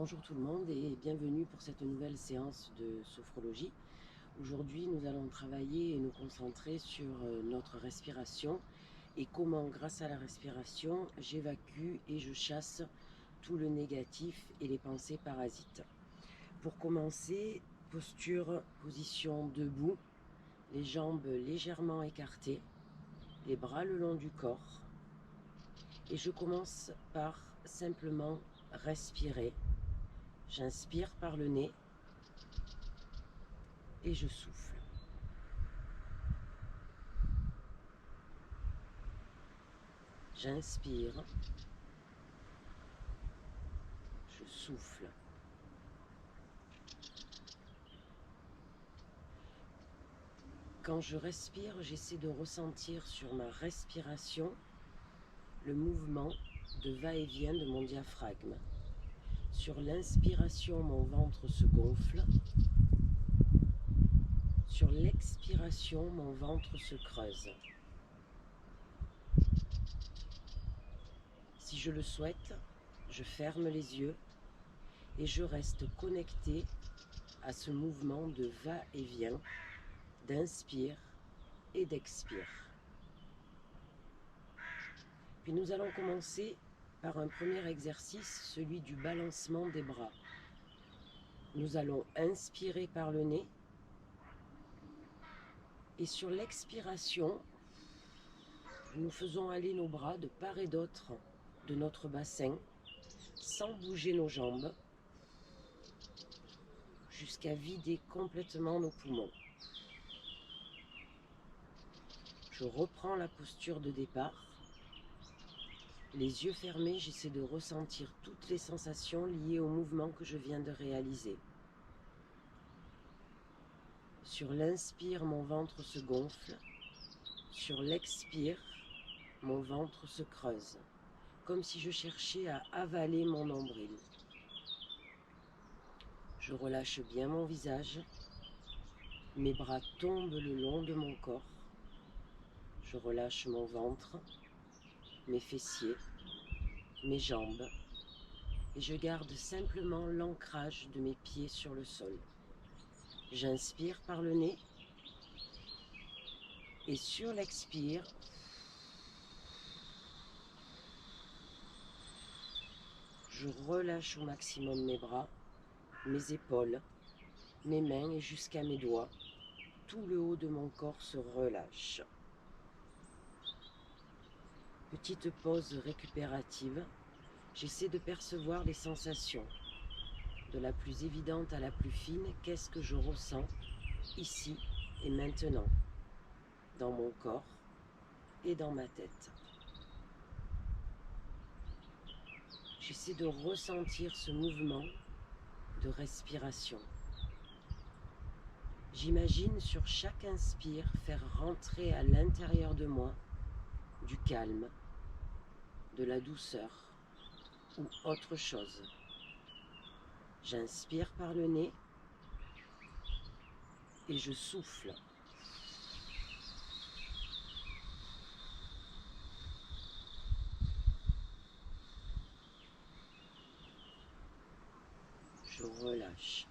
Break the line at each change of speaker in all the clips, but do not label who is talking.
Bonjour tout le monde et bienvenue pour cette nouvelle séance de sophrologie. Aujourd'hui, nous allons travailler et nous concentrer sur notre respiration et comment, grâce à la respiration, j'évacue et je chasse tout le négatif et les pensées parasites. Pour commencer, position debout, les jambes légèrement écartées, les bras le long du corps. Et je commence par simplement respirer. J'inspire par le nez et je souffle. J'inspire, je souffle. Quand je respire, j'essaie de ressentir sur ma respiration le mouvement de va-et-vient de mon diaphragme. Sur l'inspiration, mon ventre se gonfle. Sur l'expiration, mon ventre se creuse. Si je le souhaite, je ferme les yeux et je reste connecté à ce mouvement de va-et-vient, d'inspire et d'expire. Puis nous allons commencer par un premier exercice, celui du balancement des bras. Nous allons inspirer par le nez et sur l'expiration, nous faisons aller nos bras de part et d'autre de notre bassin sans bouger nos jambes jusqu'à vider complètement nos poumons. Je reprends la posture de départ. Les yeux fermés, j'essaie de ressentir toutes les sensations liées au mouvement que je viens de réaliser. Sur l'inspire, mon ventre se gonfle. Sur l'expire, mon ventre se creuse, comme si je cherchais à avaler mon nombril. Je relâche bien mon visage. Mes bras tombent le long de mon corps. Je relâche mon ventre, mes fessiers, mes jambes, et je garde simplement l'ancrage de mes pieds sur le sol. J'inspire par le nez et sur l'expire, je relâche au maximum mes bras, mes épaules, mes mains et jusqu'à mes doigts. Tout le haut de mon corps se relâche. Petite pause récupérative. J'essaie de percevoir les sensations. De la plus évidente à la plus fine, qu'est-ce que je ressens ici et maintenant, dans mon corps et dans ma tête. J'essaie de ressentir ce mouvement de respiration. J'imagine sur chaque inspire faire rentrer à l'intérieur de moi du calme, de la douceur ou autre chose. J'inspire par le nez et je souffle. Je relâche.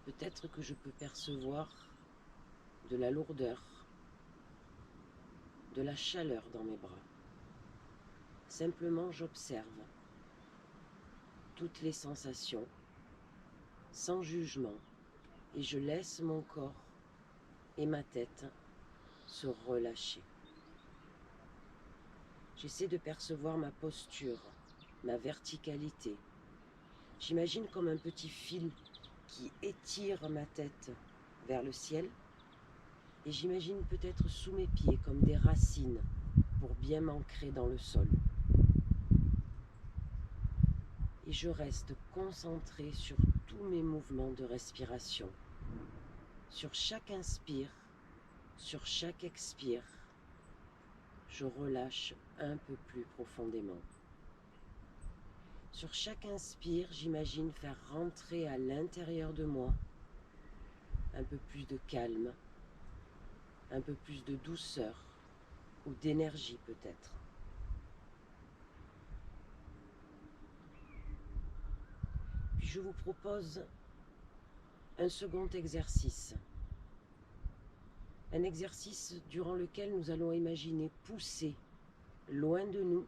Peut-être que je peux percevoir de la lourdeur, de la chaleur dans mes bras. Simplement, j'observe toutes les sensations, sans jugement, et je laisse mon corps et ma tête se relâcher. J'essaie de percevoir ma posture, ma verticalité. J'imagine comme un petit fil qui étire ma tête vers le ciel, et j'imagine peut-être sous mes pieds comme des racines pour bien m'ancrer dans le sol. Et je reste concentré sur tous mes mouvements de respiration. Sur chaque inspire, sur chaque expire, je relâche un peu plus profondément. Sur chaque inspire, j'imagine faire rentrer à l'intérieur de moi un peu plus de calme, un peu plus de douceur ou d'énergie peut-être. je vous propose un second exercice. Un exercice durant lequel nous allons imaginer pousser loin de nous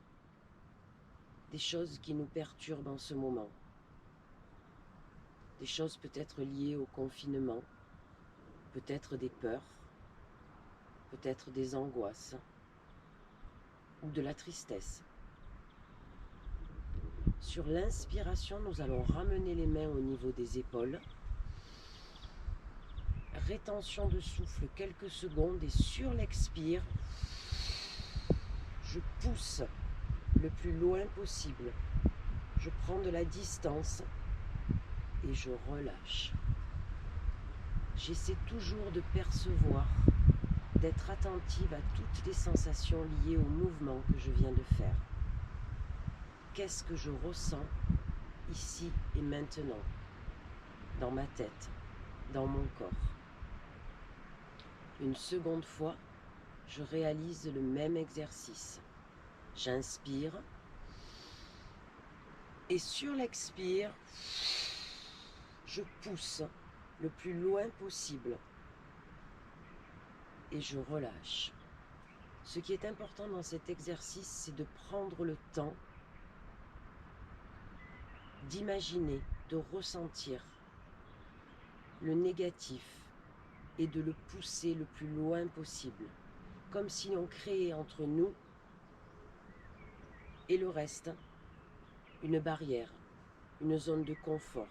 des choses qui nous perturbent en ce moment. Des choses peut-être liées au confinement, peut-être des peurs, peut-être des angoisses ou de la tristesse. Sur l'inspiration, nous allons ramener les mains au niveau des épaules. Rétention de souffle quelques secondes et sur l'expire, je pousse le plus loin possible. Je prends de la distance et je relâche. J'essaie toujours de percevoir, d'être attentive à toutes les sensations liées au mouvement que je viens de faire. Qu'est-ce que je ressens ici et maintenant, dans ma tête, dans mon corps? Une seconde fois, je réalise le même exercice. J'inspire et sur l'expire, je pousse le plus loin possible et je relâche. Ce qui est important dans cet exercice, c'est de prendre le temps d'imaginer, de ressentir le négatif et de le pousser le plus loin possible, comme si on créait entre nous et le reste une barrière, une zone de confort,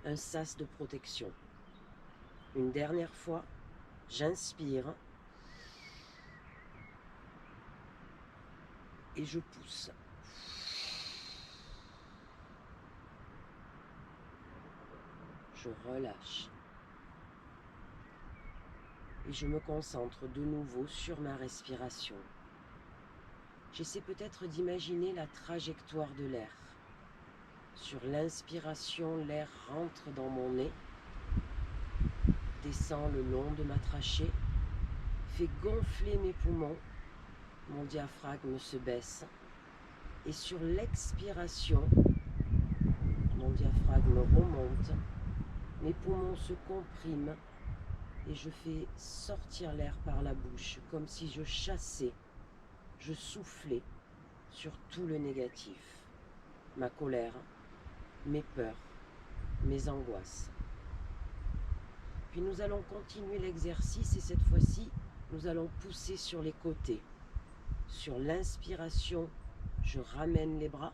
un sas de protection. Une dernière fois, j'inspire et je pousse. Je relâche. Et je me concentre de nouveau sur ma respiration. J'essaie peut-être d'imaginer la trajectoire de l'air. Sur l'inspiration, l'air rentre dans mon nez, descend le long de ma trachée, fait gonfler mes poumons, mon diaphragme se baisse. Et sur l'expiration, mon diaphragme remonte, mes poumons se compriment et je fais sortir l'air par la bouche, comme si je chassais, je soufflais sur tout le négatif, ma colère, mes peurs, mes angoisses. Puis nous allons continuer l'exercice et cette fois-ci, nous allons pousser sur les côtés. Sur l'inspiration, je ramène les bras,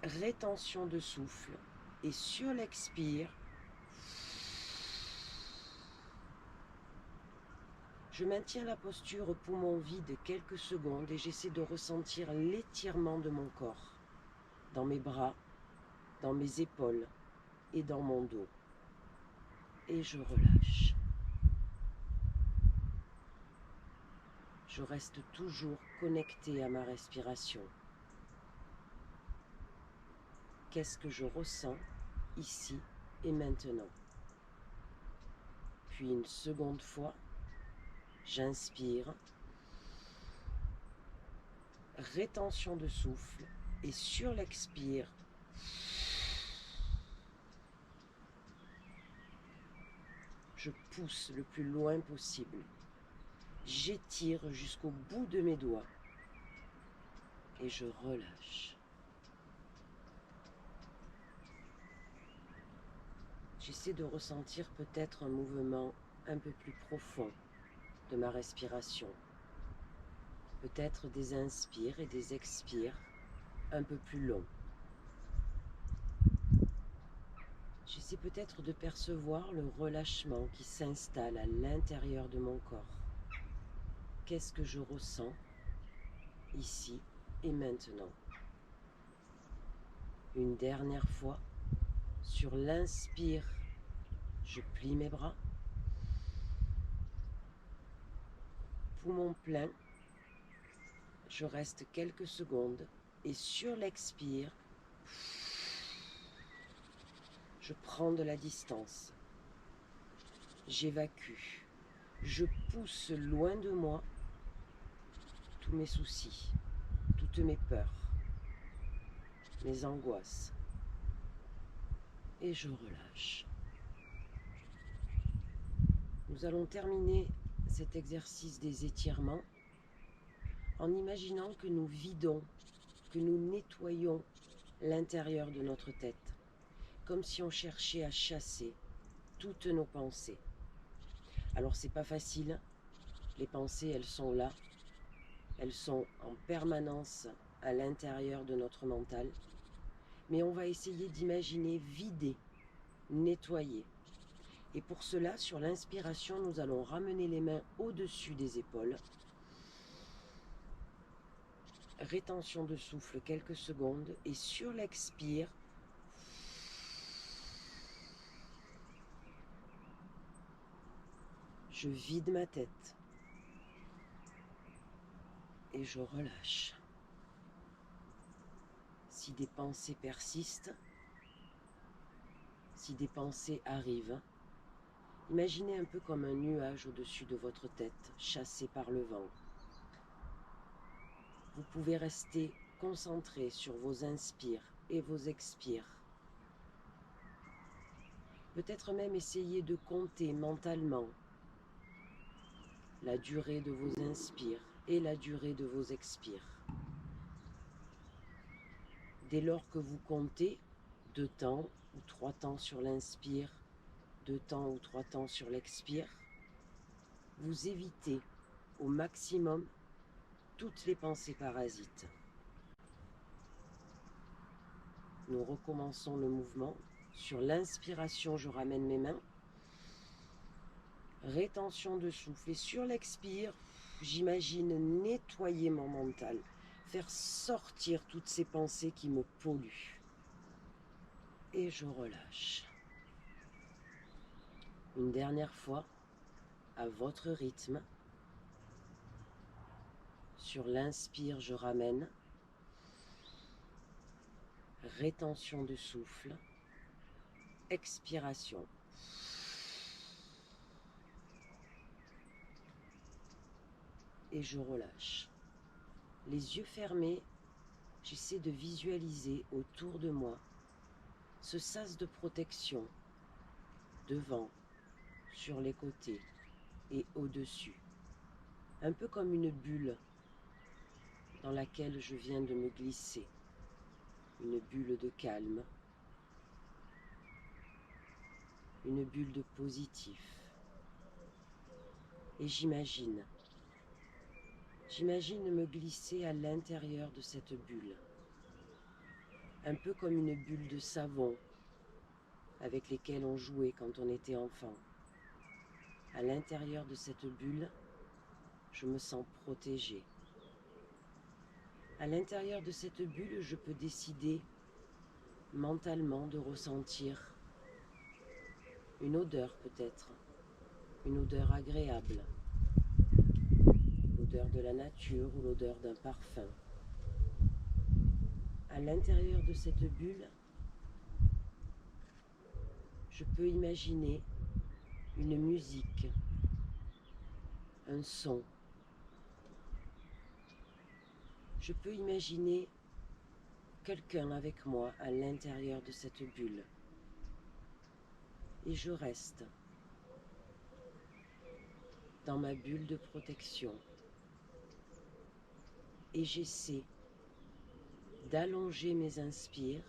rétention de souffle et sur l'expire, je maintiens la posture poumon vide quelques secondes et j'essaie de ressentir l'étirement de mon corps, dans mes bras, dans mes épaules et dans mon dos. Et je relâche. Je reste toujours connecté à ma respiration. Qu'est-ce que je ressens ici et maintenant? Puis une seconde fois, j'inspire, rétention de souffle et sur l'expire, je pousse le plus loin possible. J'étire jusqu'au bout de mes doigts et je relâche. J'essaie de ressentir peut-être un mouvement un peu plus profond de ma respiration. Peut-être des inspires et des expires un peu plus longs. J'essaie peut-être de percevoir le relâchement qui s'installe à l'intérieur de mon corps. Qu'est-ce que je ressens ici et maintenant? Une dernière fois, sur l'inspire, je plie mes bras. Poumon plein, je reste quelques secondes et sur l'expire, je prends de la distance. J'évacue. Je pousse loin de moi tous mes soucis, toutes mes peurs, mes angoisses, et je relâche. Nous allons terminer cet exercice des étirements en imaginant que nous vidons, que nous nettoyons l'intérieur de notre tête, comme si on cherchait à chasser toutes nos pensées. Alors c'est pas facile, les pensées elles sont là, elles sont en permanence à l'intérieur de notre mental, mais on va essayer d'imaginer vider, nettoyer. Et pour cela, sur l'inspiration, nous allons ramener les mains au-dessus des épaules. Rétention de souffle quelques secondes et sur l'expire, je vide ma tête et je relâche. Si des pensées persistent, si des pensées arrivent, imaginez un peu comme un nuage au-dessus de votre tête, chassé par le vent. Vous pouvez rester concentré sur vos inspires et vos expires. Peut-être même essayer de compter mentalement la durée de vos inspires et la durée de vos expires. Dès lors que vous comptez 2 temps ou 3 temps sur l'inspire, 2 temps ou 3 temps sur l'expire, vous évitez au maximum toutes les pensées parasites. Nous recommençons le mouvement. Sur l'inspiration, je ramène mes mains. Rétention de souffle. Et sur l'expire, j'imagine nettoyer mon mental, faire sortir toutes ces pensées qui me polluent. Et je relâche. Une dernière fois, à votre rythme. Sur l'inspire, je ramène. Rétention de souffle. Expiration. Et je relâche. Les yeux fermés, j'essaie de visualiser autour de moi ce sas de protection, devant, sur les côtés et au-dessus. Un peu comme une bulle dans laquelle je viens de me glisser. Une bulle de calme, une bulle de positif. Et j'imagine me glisser à l'intérieur de cette bulle. Un peu comme une bulle de savon avec lesquelles on jouait quand on était enfant. À l'intérieur de cette bulle, je me sens protégée. À l'intérieur de cette bulle, je peux décider mentalement de ressentir une odeur peut-être, une odeur agréable, l'odeur de la nature ou l'odeur d'un parfum. À l'intérieur de cette bulle, je peux imaginer une musique, un son. Je peux imaginer quelqu'un avec moi à l'intérieur de cette bulle. Et je reste dans ma bulle de protection. Et j'essaie d'allonger mes inspires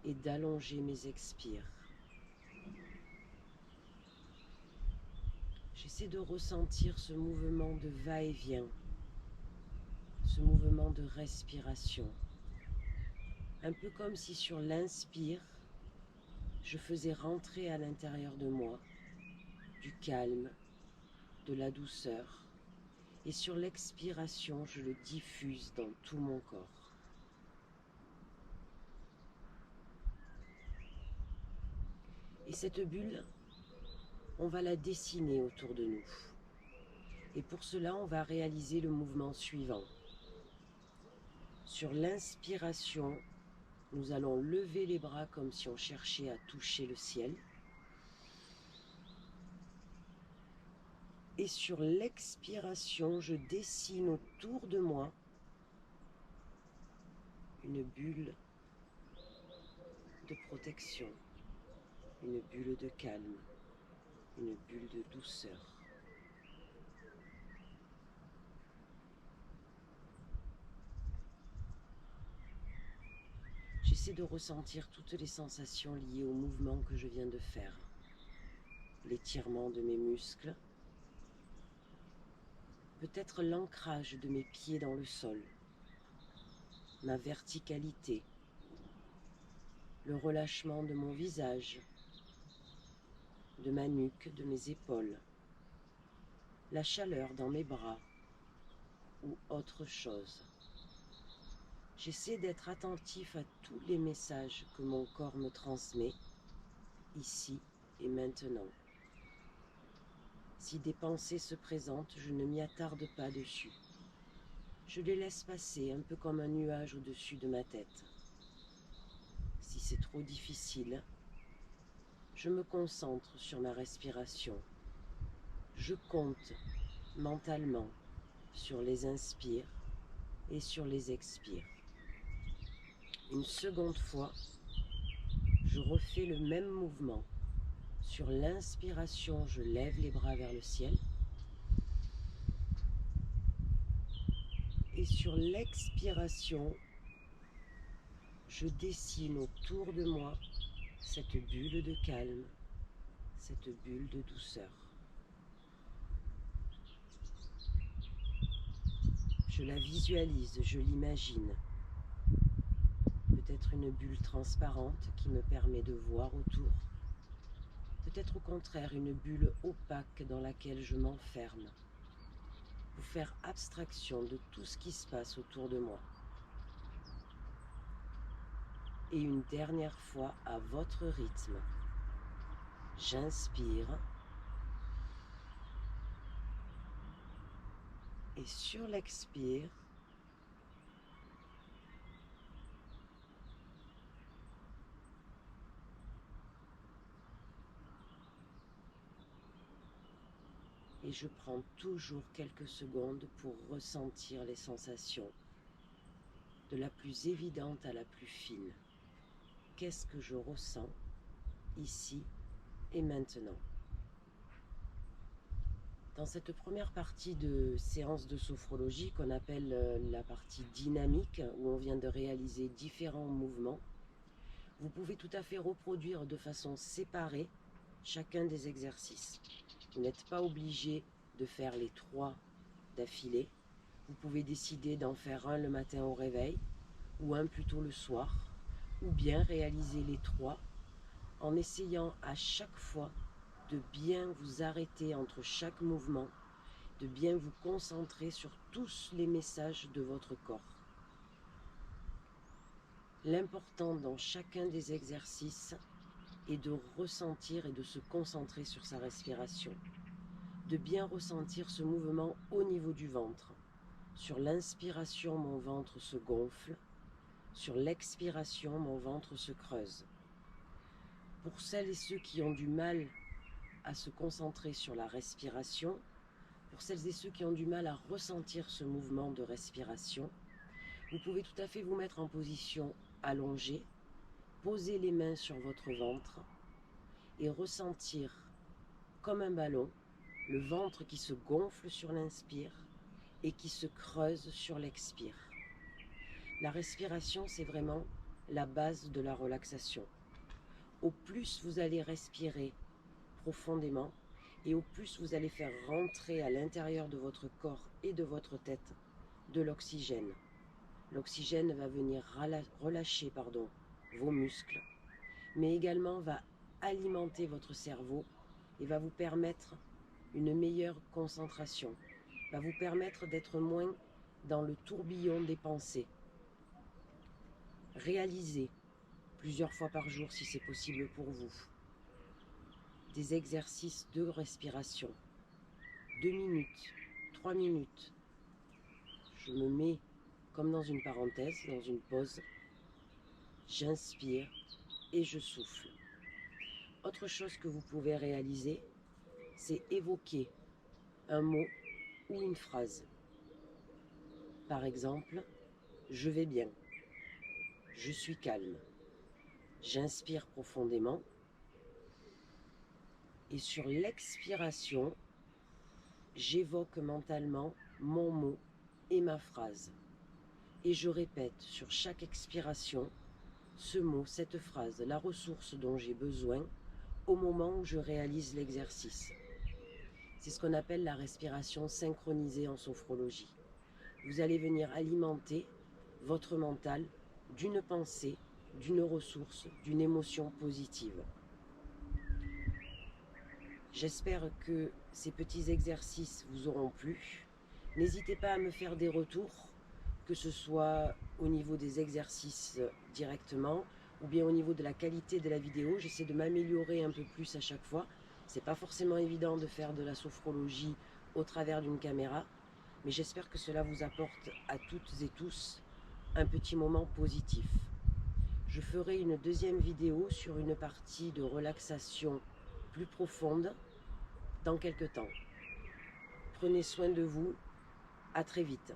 et d'allonger mes expires. J'essaie de ressentir ce mouvement de va-et-vient, ce mouvement de respiration. Un peu comme si sur l'inspire, je faisais rentrer à l'intérieur de moi du calme, de la douceur. Et sur l'expiration, je le diffuse dans tout mon corps. Et cette bulle, on va la dessiner autour de nous. Et pour cela, on va réaliser le mouvement suivant. Sur l'inspiration, nous allons lever les bras comme si on cherchait à toucher le ciel. Et sur l'expiration, je dessine autour de moi une bulle de protection, une bulle de calme, une bulle de douceur. J'essaie de ressentir toutes les sensations liées au mouvement que je viens de faire. L'étirement de mes muscles, peut-être l'ancrage de mes pieds dans le sol, ma verticalité, le relâchement de mon visage, de ma nuque, de mes épaules, la chaleur dans mes bras ou autre chose. J'essaie d'être attentif à tous les messages que mon corps me transmet, ici et maintenant. Si des pensées se présentent, je ne m'y attarde pas dessus. Je les laisse passer un peu comme un nuage au-dessus de ma tête. Si c'est trop difficile, je me concentre sur ma respiration. Je compte mentalement sur les inspires et sur les expires. Une seconde fois, je refais le même mouvement. Sur l'inspiration, je lève les bras vers le ciel. Et sur l'expiration, je dessine autour de moi cette bulle de calme, cette bulle de douceur. Je la visualise, je l'imagine. Peut-être une bulle transparente qui me permet de voir autour. Peut-être au contraire une bulle opaque dans laquelle je m'enferme. Pour faire abstraction de tout ce qui se passe autour de moi. Et une dernière fois à votre rythme. J'inspire. Et sur l'expire, et je prends toujours quelques secondes pour ressentir les sensations, de la plus évidente à la plus fine. Qu'est-ce que je ressens ici et maintenant? Dans cette première partie de séance de sophrologie qu'on appelle la partie dynamique, où on vient de réaliser différents mouvements, vous pouvez tout à fait reproduire de façon séparée chacun des exercices. Vous n'êtes pas obligé de faire les 3 d'affilée. Vous pouvez décider d'en faire un le matin au réveil, ou un plutôt le soir, ou bien réaliser les 3 en essayant à chaque fois de bien vous arrêter entre chaque mouvement, de bien vous concentrer sur tous les messages de votre corps. L'important dans chacun des exercices est de ressentir et de se concentrer sur sa respiration, de bien ressentir ce mouvement au niveau du ventre. Sur l'inspiration, mon ventre se gonfle, sur l'expiration, mon ventre se creuse. Pour celles et ceux qui ont du mal à se concentrer sur la respiration, pour celles et ceux qui ont du mal à ressentir ce mouvement de respiration, vous pouvez tout à fait vous mettre en position allongée, poser les mains sur votre ventre et ressentir comme un ballon le ventre qui se gonfle sur l'inspire et qui se creuse sur l'expire. La respiration, c'est vraiment la base de la relaxation. Au plus vous allez respirer profondément et au plus vous allez faire rentrer à l'intérieur de votre corps et de votre tête de l'oxygène. L'oxygène va venir relâcher vos muscles, mais également va alimenter votre cerveau et va vous permettre une meilleure concentration, va vous permettre d'être moins dans le tourbillon des pensées. Réalisez plusieurs fois par jour, si c'est possible pour vous, des exercices de respiration. 2 minutes, 3 minutes. Je me mets comme dans une parenthèse, dans une pause. J'inspire et je souffle. Autre chose que vous pouvez réaliser, c'est évoquer un mot ou une phrase. Par exemple, je vais bien, je suis calme, J'inspire profondément. Et sur l'expiration, j'évoque mentalement mon mot et ma phrase. Et je répète sur chaque expiration ce mot, cette phrase, la ressource dont j'ai besoin au moment où je réalise l'exercice. C'est ce qu'on appelle la respiration synchronisée en sophrologie. Vous allez venir alimenter votre mental d'une pensée, d'une ressource, d'une émotion positive. J'espère que ces petits exercices vous auront plu. N'hésitez pas à me faire des retours, que ce soit au niveau des exercices directement ou bien au niveau de la qualité de la vidéo. J'essaie de m'améliorer un peu plus à chaque fois. C'est pas forcément évident de faire de la sophrologie au travers d'une caméra, mais j'espère que cela vous apporte à toutes et tous un petit moment positif. Je ferai une deuxième vidéo sur une partie de relaxation plus profonde dans quelques temps. Prenez soin de vous, à très vite.